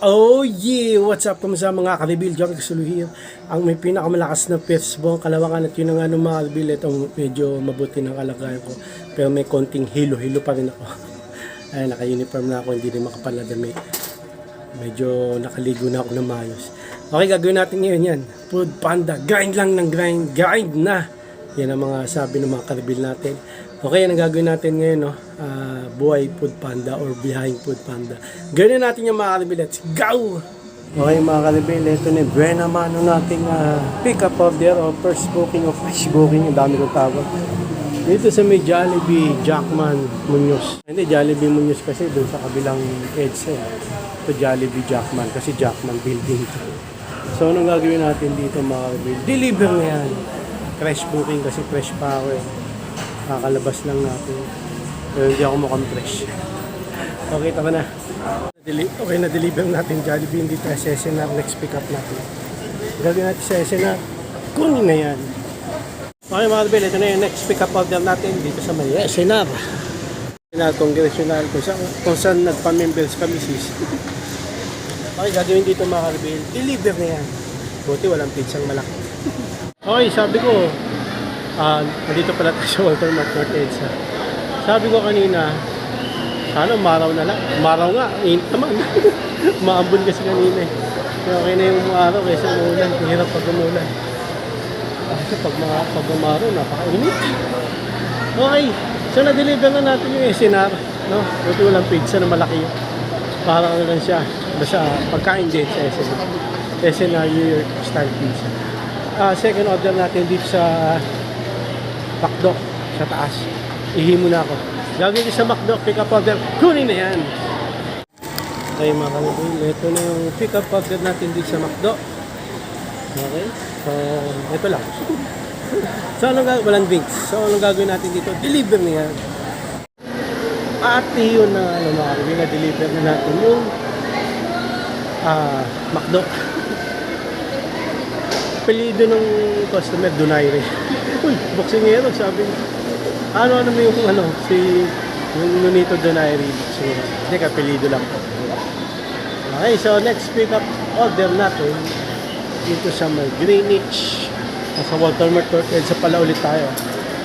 Oh yeah! What's up? Kamusta mga karibil? Jory Suluhir. Ang may pinakamalakas na firstborn kalawangan at yun nga nung mga karibil. Itong medyo mabuti ng kalagayan ko. Pero may konting hilo-hilo pa rin ako. Ay, naka-uniform na ako. Hindi rin makapaladamit. Medyo nakaligo na ako ng maayos. Okay, gagawin natin ngayon yan. Food Panda. Grind lang ng grind. Grind na! Yan ang mga sabi ng mga karibil natin. Okay, yan ang gagawin natin ngayon, no? Buhay Food Panda or Behind Food Panda. Gawin natin yung mga karibil. Let's go! Okay mga karibil, ito na yung buena mano nating pick up order or first booking of fresh booking. Ang dami kong tawag. Dito sa may Jollibee Jackman Muñoz. Hindi, Jollibee Muñoz kasi doon sa kabilang EDSA. Ito Jollibee Jackman kasi Jackman building. So anong gagawin natin dito mga karibil? Deliver na yan. Fresh booking kasi fresh pa ako eh. Kakalabas lang natin. Pero hindi ako mukhang fresh. Okay, tama na. Okay, na-deliver natin Jollibee. Hindi tayo sa SNR. Next pick up natin. Gagawin natin sa SNR. Kunin na yan. Okay mga kabel, ito na yung next pick up order natin dito sa may SNR. SNR Congressional. Kung saan nagpa-members kami sis. Okay, gagawin dito mga kabel. Deliver na yan. Buti walang pizzang malaki. Okay, sabi ko, nandito pala tayo sa Walter Market EDSA. Sabi ko kanina, sana umaraw na lang. Umaraw nga, init naman. Maambon kasi kanina eh. Kaya okay na yung umaraw kaysa umulan. Hirap pag umulan. Kasi pag umaraw, napakainit. Okay, so na-deliver na natin yung SNR. No? Buti walang pizza na malaki yun. Parang ano lang siya. Basta pagkain din sa SNR. SNR New York style pizza. Second order natin dito sa McDo, sa taas. Ihimo na ako. Gagawin ko sa McDo, pick up order. Kunin na yan! Okay mga kanibil, ito na yung pick up order natin dito sa McDo. Okay? So, ito lang. So, anong gagawin? Walang drinks. So, anong gagawin natin dito? Deliver na yan. At yun na, mga kanibil, na-deliver na natin yung McDo. Apelido ng customer, Donaire. Uy, boksingero, sabi niya. Ano mo yung yung Nonito Donaire. Hindi, apelido lang po. Okay, so next pick up order natin dito sa may Greenwich. Sa Walter Market EDSA pala ulit tayo.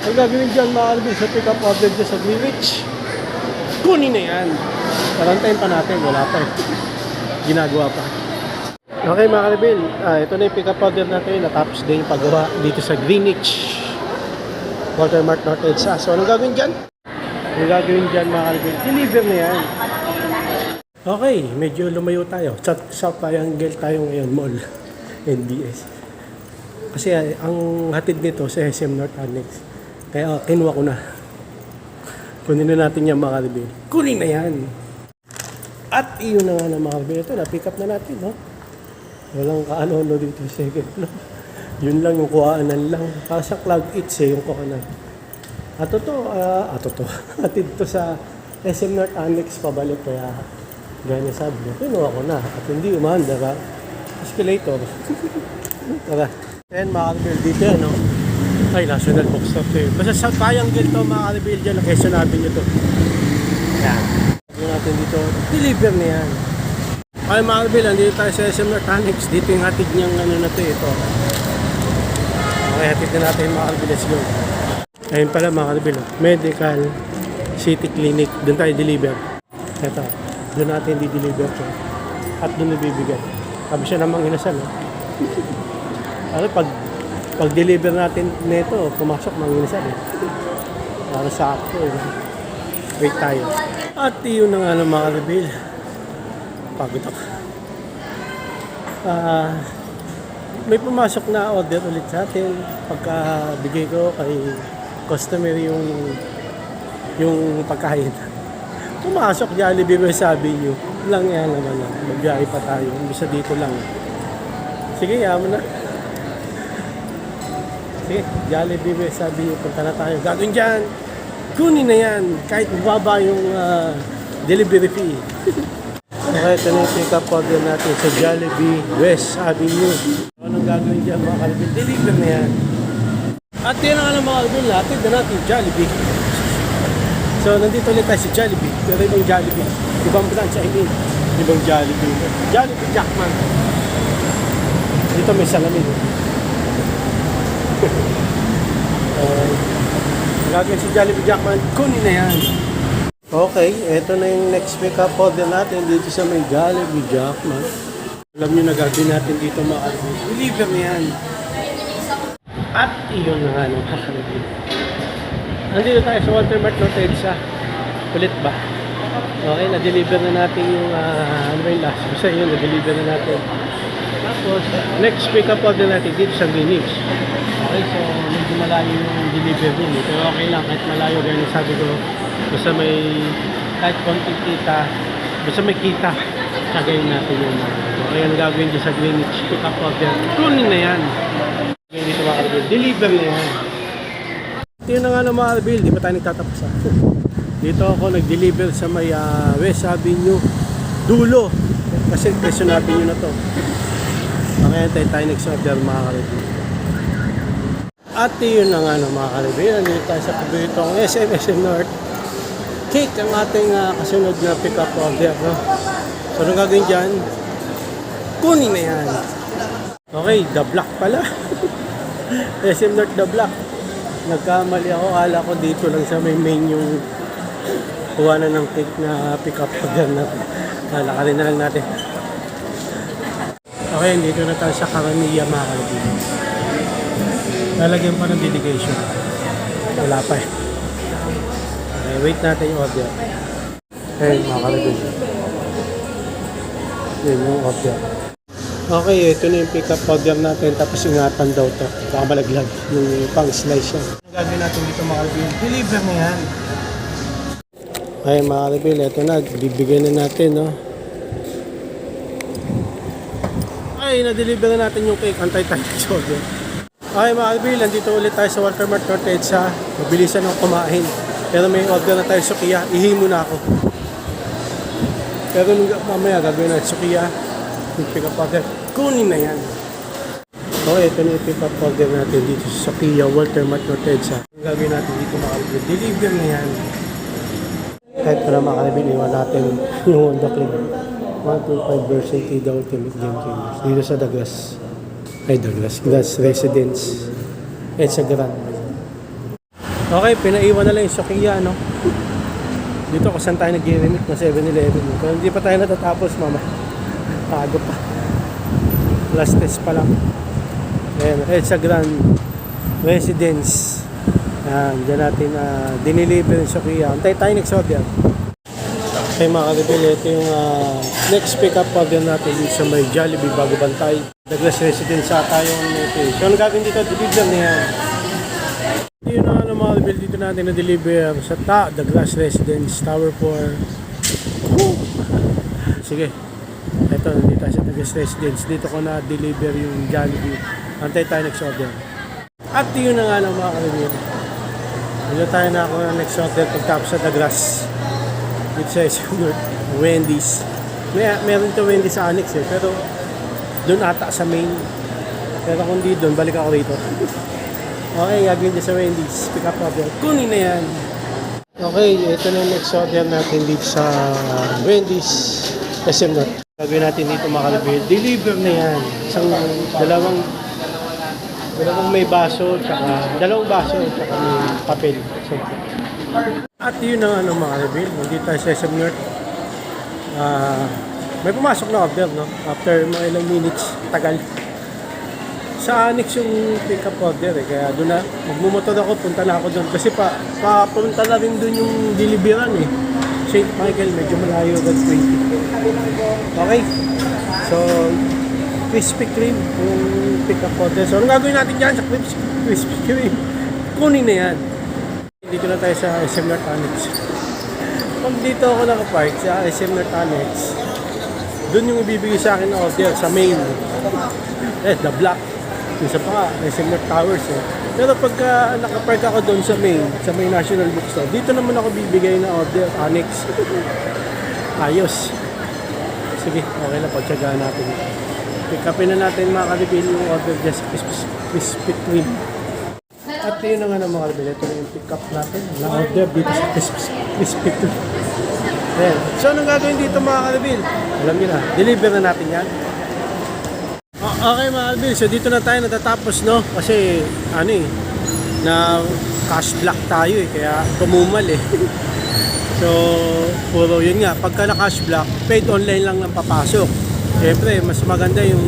Ang gagawin dyan mga kalabis sa pick up order dyan sa Greenwich. Kunin na yan. Tarantayin pa natin, wala pa eh. Ginagawa pa. Okay mga kalibil, ito na yung pick up order natin. Natapos din yung paggawa dito sa Greenwich Walter Market North EDSA. So anong gagawin dyan? Ang gagawin dyan mga kalibil, deliver na yan. Okay, medyo lumayo tayo. South Triangle tayo ngayon, mall. NBS. Kasi ang hatid nito sa SM North Annex. Kaya kinuha ko na. Kunin na natin yan mga kalibil. Kunin na yan. At iyon na nga na mga kalibil. Ito na, pick up na natin, no? Walang kaano-ano dito sa second floor. Yun lang yung kuhaanan lang. Para sa Cloud Eats yung kuhaanan. At totoo. Atid to sa SM North Annex pabalik. Kaya gano'n sabi niya, pinuha ko na. At hindi umanda ka. Escalator. Tara. Ayan mga kalibil dito yan, no? Ay, National Bookstore to yun. Basta sa triangle to mga kalibil dyan. Kaya sinabi nyo to. Yan. Sabi natin dito, deliver na yan. Okay mga kalibil, andito tayo sa SM North Annex. Dito yung hatid niyang ano na to, ito. Okay, hatid na natin mga kalibil. Let's go. Ayun pala mga kalibil, Medical City Clinic. Doon tayo deliver. Ito, doon natin di-deliver to. At doon nabibigay. Sabi siya namang inasal. Ano, pag-deliver natin nito, pumasok mang inasal. Para sa ako. Wait tayo. At yun na nga ng mga kalibil. Pagod ako. May pumasok na order ulit sa atin. Pagka-bigay ko kay customer yung pagkain. Pumasok Jollibee, sabi nyo. Lang yan naman lang. Magbiyahe pa tayo. Bisa dito lang. Sige, yaman na. Sige, Jollibee, sabi nyo. Punta na tayo. Gagawin dyan. Kunin na yan. Kahit mababa yung delivery fee. Okay, ito na yung pick up order natin sa Jollibee West Avenue. Anong gagawin dyan mga kalabin? Deliver na yan. At yan ang alam mga kalabin, natin na natin Jollibee. So, nandito ulit tayo sa Jollibee. Pero yung Jollibee, ibang branch, I mean. Ibang Jollibee. Jollibee Jackman. Dito may salamin. Gagawin si Jollibee Jackman. Kunin na yan. Okay, eto na yung next pick up order natin dito sa may Jollibee Jackman. Alam nyo na gagawin natin dito mga deliver na yan. At iyon na nga nung kakalagin. Nandito tayo sa Walter Mart Nortedsa. Kulit ba? Okay, na-deliver na natin yung ano ba yung last? Basta yun, na-deliver na natin. Tapos, next pick up order natin dito sa Greenwich. Okay, so medyo malayo yung deliver din. Pero okay lang, kahit malayo ganyan sabi ko. Basta may, kahit konting kita, basta may kita, kagayin natin yung okay, ang gagawin dyan sa Greenwich pick up order. Kunin na yan. Okay, dito mga karbil, deliver na yan. Ito na nga ng mga karbil, di pa tayo nagtatapos ha. Dito ako nag-deliver sa may West Avenue dulo. Kasi Quezon Avenue na to. Okay, tayo nag-order mga karbil. At yun na nga ng mga karibin, nandito tayo sa paboritong SM North Cake, ang ating kasunod na pick-up order. No? So, anong gagawin dyan? Kunin na yan. Okay, the block pala. SM North the block. Nagkamali ako, kala ko dito lang sa may main yung kuhanan ng cake na pick-up order natin. Lalakarin na lang natin. Okay, dito na tayo sa Karamiya mga karibin. Lalagyan pa ng delegation. Wala pa eh. Okay, wait natin yung order. Ayun, makalagay. Yun yung order. Okay, ito na yung pick-up order natin. Tapos ingatan daw to. Baka malaglag. Yung pang-slice yan. Ang gagawin natin dito mga kalibin. Deliver na yan. Okay mga kalibin, ito na. Bibigyan na natin, no? Ay, na-deliver na natin yung cake. Antay tayo sa order. Okay mga kalibin, nandito ulit tayo sa Walter Mart Nortedsa. Mabilisan ng kumain. Pero may order na tayo sa Sukiya. Ihimo na ako. Pero mamaya gagawin natin Sukiya. Yung pick-up order. Kunin na yan. Okay, ito na yung pick-up order natin dito sa Sukiya, Walter Mart Nortedsa. Ang gagawin natin dito mga kalibin. Deliver na yan. Kahit pala mga kalibin, iwan natin yung Honda Click. 125 version K The Ultimate Game Changers. Dito sa Douglas. Ay, Douglas Residence. At sa Grand. Okay, pinaiwan na lang yung Sukiya, no? Dito kung saan tayo nag-remit na 7-Eleven. Pero hindi pa tayo natatapos, mama. Pago pa. Last test pa lang. Ayan, at sa Grand Residence. Ayan, dyan natin diniliver yung Sukiya. Antay tayo next order. Okay mga kalibin, ito yung next pick-up order natin dito sa may Jollibee Bago Bantay. Douglas Residence sa tayong natin. So, ang gagawin dito, deliver na yan. Ito yung mga kalibin dito natin na deliver sa Douglas Residence, Tower 4. Sige, ito, nandito sa Douglas Residence. Dito ko na-deliver yung Jollibee. Antay tayo next order. At yun na nga ng mga kalibin. Dito tayo na ako na next order pagtapos sa Douglas. Dito sa Wendy's. Meron ito Wendy's sa Annex eh, pero doon ata sa main. Pero kung di doon, balik ako rito. Okay, gagawin dyan sa Wendy's. Pick up order. Kunin na yan. Okay, ito na yung next order natin dito sa Wendy's SM North. Gagawin natin dito mga kalibin. Deliver na yan. Isang dalawang may baso, tsaka dalawang baso, tsaka may papel. So, at yun na nga mga kalibin. Nandito tayo sa SM North. May pumasok na order, no? After mga ilang minutes, tagal. Sa Annex yung pick-up order eh. Kaya doon na, magmumotor ako, punta na ako doon. Kasi papunta na rin doon yung deliveran eh. St. Michael, medyo malayo, that's 20. Okay. So, Krispy Kreme, yung pick-up order. So, anong gagawin natin dyan sa Krispy Kreme? Kunin na yan. Dito na tayo sa SM North Annex. Pag dito ako nakapark sa SM North Annex, doon yung ibibigay sa akin na order sa main. The block. Isa pa nga, SM North Towers eh. Pero pagka nakapark ako doon sa main National Bookstore, dito naman ako bibigay na order, Annex. Ayos. Sige, okay na, pagtsagaan natin. Pick upin na natin mga kalibin yung order dyan sa Krispy Kreme. At yun na nga ng mga kalibin, ito na yung pick up natin. Na order dito sa Krispy Kreme. Ayan. So, anong gagawin dito mga ka-reveal? Alam niyo na, deliver na natin yan. Okay mga ka-reveal, so dito na tayo natatapos, no? Kasi, na cash block tayo kaya tumumal So, puro yun nga, pagka na cash block, paid online lang ng papasok. Siyempre, mas maganda yung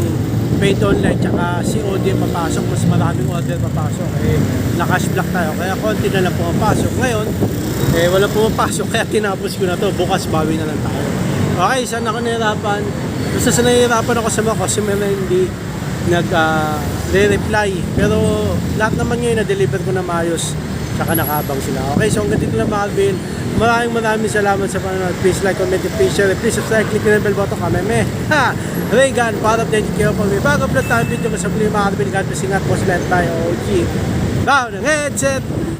paid online tsaka COD papasok, mas maraming order papasok. Na cash block tayo, kaya konti na lang pumapasok. Ngayon, wala pumapasok, kaya tinapos ko na to. Bukas, bawi na lang tayo. Okay, saan ako nahirapan? Basta sa nahirapan ako sa mga customer na hindi nag-reply. Pero lahat naman ngayon na-deliver ko na maayos. Tsaka nakabang sila. Okay, so hanggang dito lang mga Alvin. Maraming salamat sa panonood. Please like, comment, and share. Please subscribe, click the bell button. Kameme. Regan, para update kayo pag may bago upload tayo video. Masabuli mga Alvin. God bless, ingat po sila tayo. OG. Bow ng headset.